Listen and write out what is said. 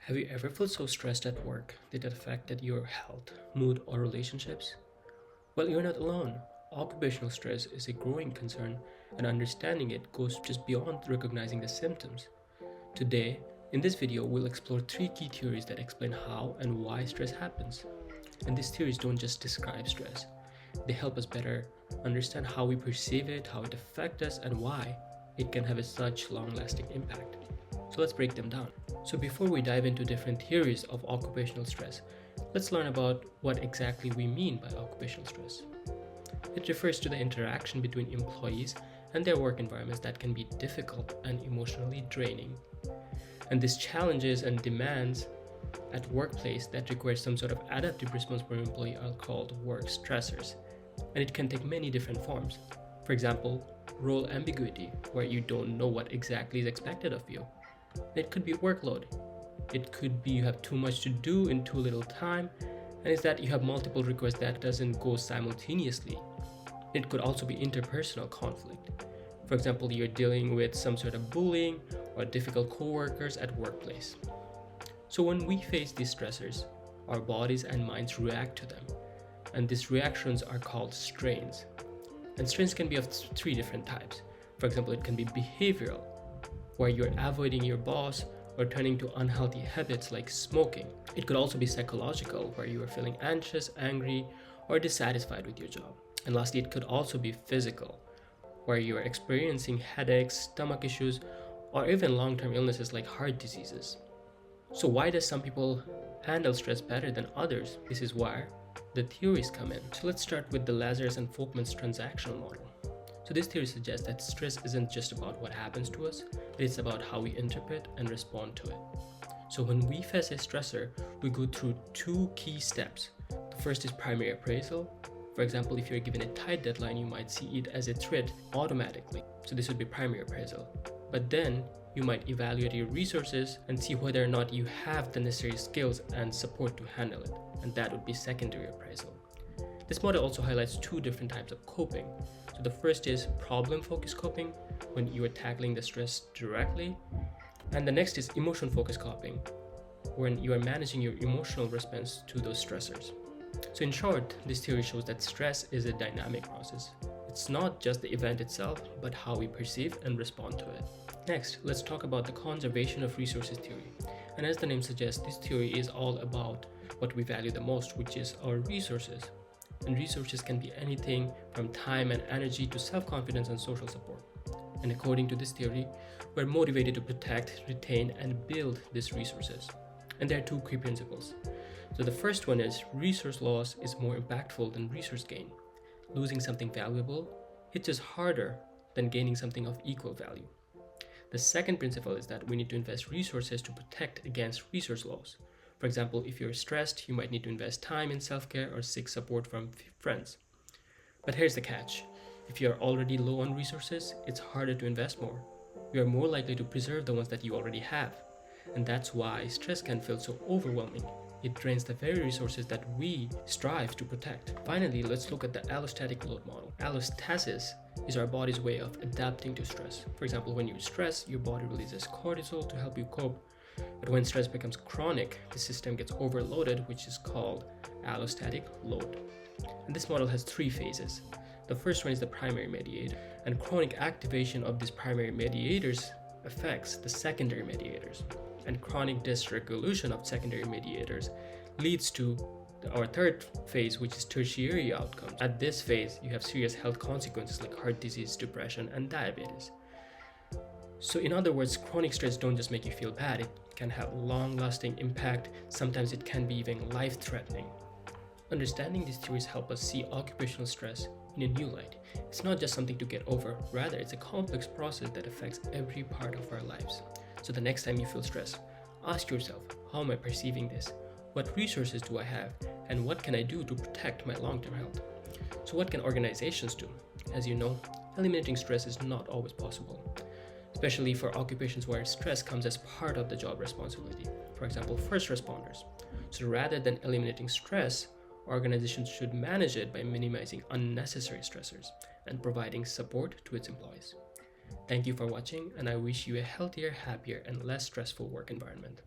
Have you ever felt so stressed at work that it affected your health, mood, or relationships? Well, you're not alone. Occupational stress is a growing concern, and understanding it goes just beyond recognizing the symptoms. Today, in this video, we'll explore three key theories that explain how and why stress happens. And these theories don't just describe stress, they help us better understand how we perceive it, how it affects us, and why it can have such long-lasting impact. So let's break them down. So before we dive into different theories of occupational stress, let's learn about what exactly we mean by occupational stress. It refers to the interaction between employees and their work environments that can be difficult and emotionally draining. And these challenges and demands at workplace that require some sort of adaptive response from an employee are called work stressors. And it can take many different forms. For example, role ambiguity, where you don't know what exactly is expected of you. It could be workload. It could be you have too much to do in too little time, and it's that you have multiple requests that doesn't go simultaneously. It could also be interpersonal conflict. For example, you're dealing with some sort of bullying or difficult coworkers at workplace. So when we face these stressors, our bodies and minds react to them, and these reactions are called strains. And strains can be of three different types. For example, it can be behavioral, where you're avoiding your boss or turning to unhealthy habits like smoking. It could also be psychological, where you are feeling anxious, angry, or dissatisfied with your job. And lastly, it could also be physical, where you are experiencing headaches, stomach issues, or even long-term illnesses like heart diseases. So why does some people handle stress better than others? This is where the theories come in. So let's start with the Lazarus and Folkman's transactional model. So this theory suggests that stress isn't just about what happens to us, but it's about how we interpret and respond to it. So when we face a stressor, we go through two key steps. The first is primary appraisal. For example, if you're given a tight deadline, you might see it as a threat automatically. So this would be primary appraisal. But then you might evaluate your resources and see whether or not you have the necessary skills and support to handle it. And that would be secondary appraisal. This model also highlights two different types of coping. So the first is problem-focused coping, when you are tackling the stress directly. And the next is emotion-focused coping, when you are managing your emotional response to those stressors. So in short, this theory shows that stress is a dynamic process. It's not just the event itself, but how we perceive and respond to it. Next, let's talk about the conservation of resources theory. And as the name suggests, this theory is all about what we value the most, which is our resources. And resources can be anything from time and energy to self-confidence and social support. And according to this theory, we're motivated to protect, retain, and build these resources. And there are two key principles. So the first one is resource loss is more impactful than resource gain. Losing something valuable hits us harder than gaining something of equal value. The second principle is that we need to invest resources to protect against resource loss. For example, if you're stressed, you might need to invest time in self-care or seek support from friends. But here's the catch. If you're already low on resources, it's harder to invest more. You are more likely to preserve the ones that you already have. And that's why stress can feel so overwhelming. It drains the very resources that we strive to protect. Finally, let's look at the allostatic load model. Allostasis is our body's way of adapting to stress. For example, when you stress, your body releases cortisol to help you cope. But when stress becomes chronic, the system gets overloaded, which is called allostatic load. And this model has three phases. The first one is the primary mediator, and chronic activation of these primary mediators affects the secondary mediators. And chronic dysregulation of secondary mediators leads to our third phase, which is tertiary outcomes. At this phase, you have serious health consequences like heart disease, depression, and diabetes. So in other words, chronic stress don't just make you feel bad, it can have long-lasting impact. Sometimes it can be even life-threatening. Understanding these theories help us see occupational stress in a new light. It's not just something to get over, rather it's a complex process that affects every part of our lives. So the next time you feel stressed, ask yourself, how am I perceiving this? What resources do I have? And what can I do to protect my long-term health? So what can organizations do? As you know, eliminating stress is not always possible, especially for occupations where stress comes as part of the job responsibility. For example, first responders. So rather than eliminating stress, organizations should manage it by minimizing unnecessary stressors and providing support to its employees. Thank you for watching, and I wish you a healthier, happier, and less stressful work environment.